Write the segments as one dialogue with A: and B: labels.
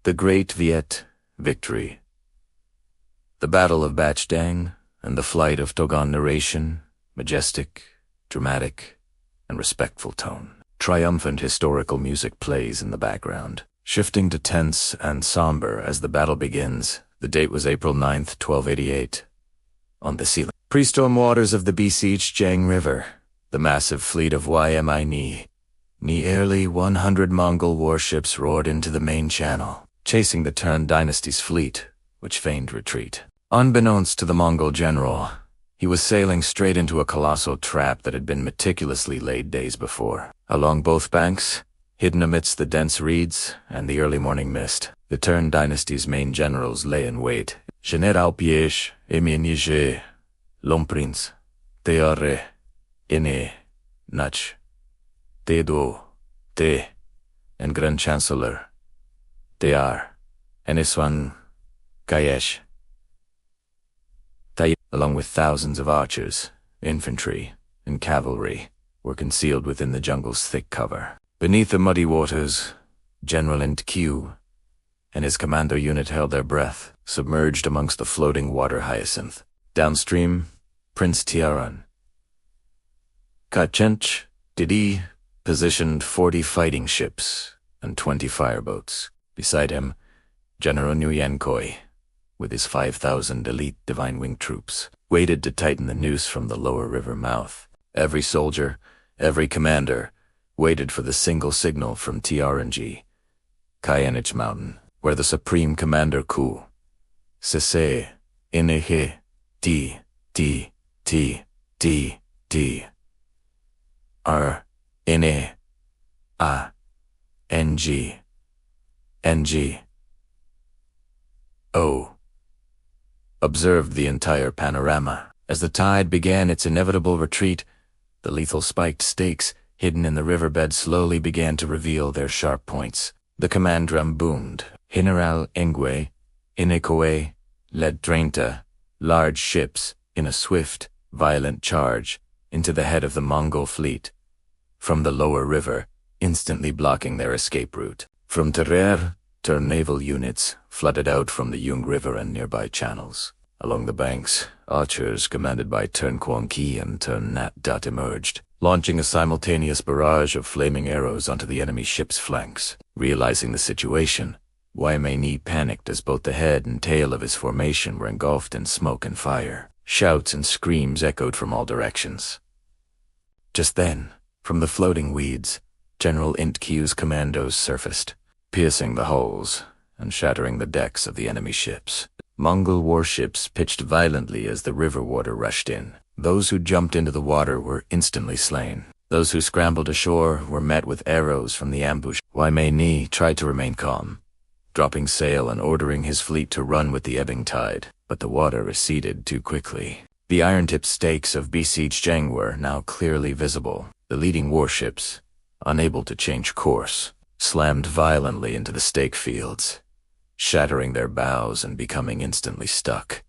A: The Great Viet Victory. The Battle of Bach Dang and the Flight of Toghan narration, majestic, dramatic, and respectful tone. Triumphant historical music plays in the background, shifting to tense and somber as the battle begins. The date was April 9th, 1288. On the ceiling. Pre-storm waters of the besieged Jiang River, the massive fleet of Ymi nearly 100 Mongol warships roared into the main channel, chasing the Toghan dynasty's fleet, which feigned retreat. Unbeknownst to the Mongol general, he was sailing straight into a colossal trap that had been meticulously laid days before. Along both banks, hidden amidst the dense reeds and the early morning mist, the Toghan dynasty's main generals lay in wait. General Piège, Éminige, Lomprince, Teare, Ine, Nach, Tedo, Te, and Grand Chancellor, Tear, Eniswan, Kayesh, Tai, along with thousands of archers, infantry, and cavalry, were concealed within the jungle's thick cover. Beneath the muddy waters, General Q and his commando unit held their breath, submerged amongst the floating water hyacinth. Downstream, Prince Tiaran Kachench Didi positioned 40 fighting ships and 20 fireboats. Beside him, General Nguyen Khoi, with his 5,000 elite Divine Wing troops, waited to tighten the noose from the lower river mouth. Every soldier, every commander, waited for the single signal from TRNG, Kayanich Mountain, where the Supreme Commander Ku, Sese, Inehe, T, R, Ine, A, NG, O, observed the entire panorama. As the tide began its inevitable retreat, the lethal spiked stakes hidden in the riverbed slowly began to reveal their sharp points. The command drum boomed. General Engwe, Inekoe, led 30 large ships in a swift, violent charge into the head of the Mongol fleet, from the lower river, instantly blocking their escape route. From Terer, naval units flooded out from the Yung River and nearby channels. Along the banks, archers commanded by Tern Quang Ki and Tern Nat Dat emerged, launching a simultaneous barrage of flaming arrows onto the enemy ship's flanks. Realizing the situation, Ymi panicked as both the head and tail of his formation were engulfed in smoke and fire. Shouts and screams echoed from all directions. Just then, from the floating weeds, General Q's commandos surfaced, piercing the hulls and shattering the decks of the enemy ships. Mongol warships pitched violently as the river water rushed in. Those who jumped into the water were instantly slain. Those who scrambled ashore were met with arrows from the ambush. Ymi tried to remain calm, dropping sail and ordering his fleet to run with the ebbing tide, but the water receded too quickly. The iron-tipped stakes of besieged Jiang were now clearly visible. The leading warships, unable to change course, slammed violently into the stake fields, shattering their bows and becoming instantly stuck.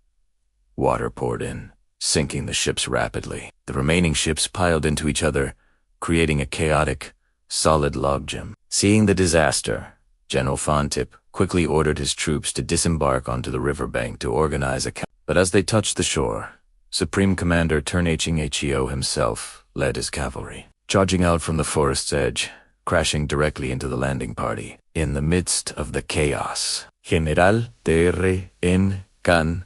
A: Water poured in, sinking the ships rapidly. The remaining ships piled into each other, creating a chaotic, solid logjam. Seeing the disaster, General Fontip quickly ordered his troops to disembark onto the riverbank to organize a But as they touched the shore, Supreme Commander Heo himself led his cavalry, charging out from the forest's edge, crashing directly into the landing party. In the midst of the chaos, General N. Can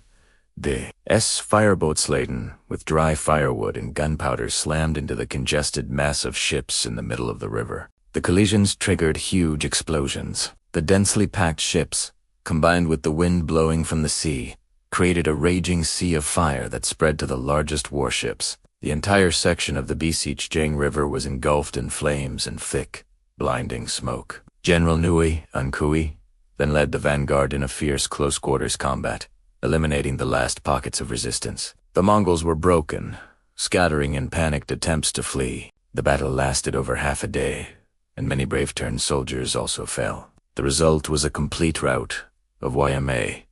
A: de S fireboats laden with dry firewood and gunpowder slammed into the congested mass of ships in the middle of the river. The collisions triggered huge explosions. The densely packed ships, combined with the wind blowing from the sea, created a raging sea of fire that spread to the largest warships. The entire section of the besieged Jiang River was engulfed in flames and thick, blinding smoke. General Nui Unkui then led the vanguard in a fierce close-quarters combat, eliminating the last pockets of resistance. The Mongols were broken, scattering in panicked attempts to flee. The battle lasted over half a day, and many brave Tern soldiers also fell. The result was a complete rout of Ymi.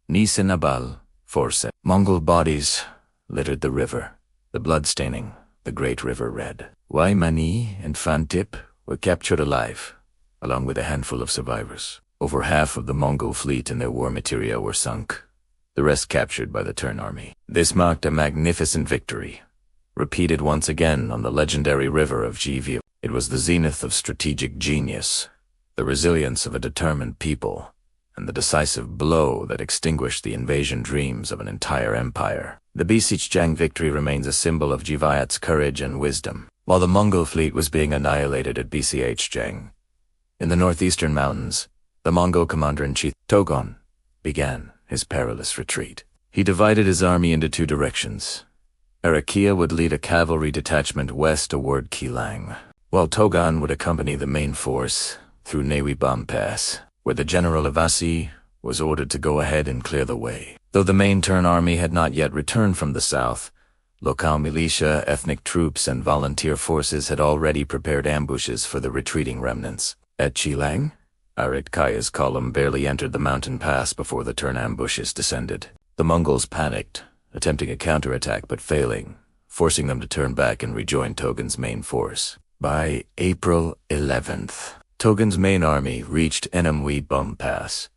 A: Nisenabal, Forse. Mongol bodies littered the river, the blood staining the great river red. Ymi and Fantip were captured alive, along with a handful of survivors. Over half of the Mongol fleet and their war material were sunk, the rest captured by the Tern army. This marked a magnificent victory, repeated once again on the legendary river of Viet. It was the zenith of strategic genius, the resilience of a determined people, and the decisive blow that extinguished the invasion dreams of an entire empire. The Bisichjang victory remains a symbol of Viet's courage and wisdom. While the Mongol fleet was being annihilated at Bisichjang, in the northeastern mountains, the Mongol commander-in-chief, Toghan, began his perilous retreat. He divided his army into two directions. Arakia would lead a cavalry detachment west toward Keelang, while Toghan would accompany the main force through Newibam Pass, where the General Ivasi was ordered to go ahead and clear the way. Though the main Tern army had not yet returned from the south, local militia, ethnic troops, and volunteer forces had already prepared ambushes for the retreating remnants. At Keelang, Aritkaya's column barely entered the mountain pass before the Tern ambushes descended. The Mongols panicked, attempting a counterattack but failing, forcing them to turn back and rejoin Toghan's main force. By April 11th, Toghan's main army reached Newibam Pass.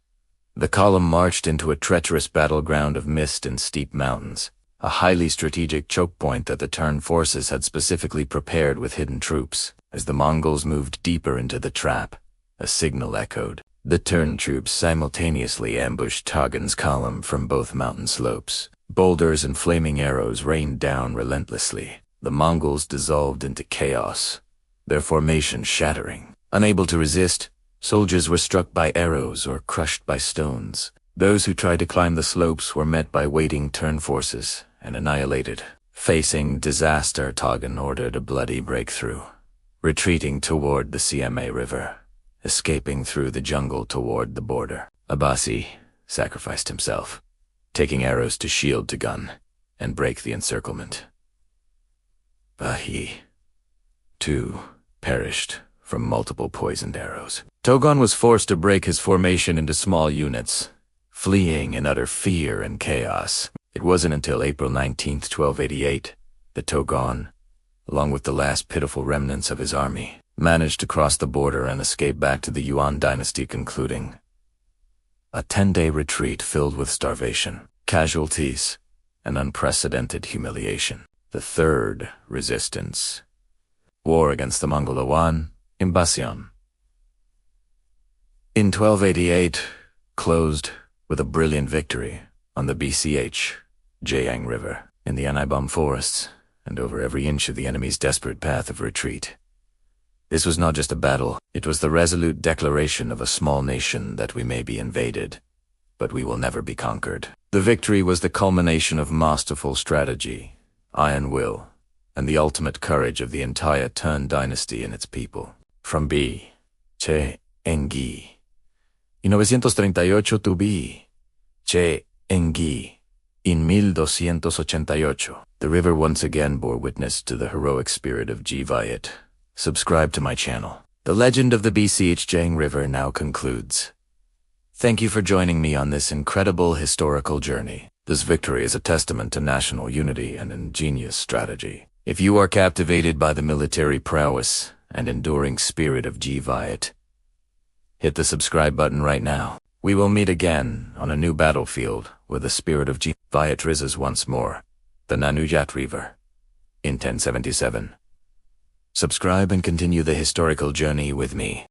A: The column marched into a treacherous battleground of mist and steep mountains, a highly strategic choke point that the Tern forces had specifically prepared with hidden troops. As the Mongols moved deeper into the trap, a signal echoed. The Tern troops simultaneously ambushed Toghan's column from both mountain slopes. Boulders and flaming arrows rained down relentlessly. The Mongols dissolved into chaos, their formation shattering. Unable to resist, soldiers were struck by arrows or crushed by stones. Those who tried to climb the slopes were met by waiting Tern forces and annihilated. Facing disaster, Toghan ordered a bloody breakthrough, retreating toward the CMA River, escaping through the jungle toward the border. Abasi sacrificed himself, taking arrows to shield Toghan and break the encirclement. Bahi, too, perished from multiple poisoned arrows. Toghan was forced to break his formation into small units, fleeing in utter fear and chaos. It wasn't until April 19, 1288, that Toghan, along with the last pitiful remnants of his army, managed to cross the border and escape back to the Yuan dynasty, concluding a 10-day retreat filled with starvation, casualties, and unprecedented humiliation. The third resistance, war against the Mongol Yuan, Invasion, in 1288, closed with a brilliant victory on the Bch-Jiang River, in the Newibam forests, and over every inch of the enemy's desperate path of retreat. This was not just a battle, it was the resolute declaration of a small nation that we may be invaded, but we will never be conquered. The victory was the culmination of masterful strategy, iron will, and the ultimate courage of the entire Tern dynasty and its people. From Bch-Jiang in 938 to Bch-Jiang in 1288, the river once again bore witness to the heroic spirit of Viet. Subscribe to my channel. The legend of the Bch-Jiang River now concludes. Thank you for joining me on this incredible historical journey. This victory is a testament to national unity and ingenious strategy. If you are captivated by the military prowess and enduring spirit of Viet, hit the subscribe button right now. We will meet again on a new battlefield where the spirit of Viet rises once more, the Nanuyat River, in 1077. Subscribe and continue the historical journey with me.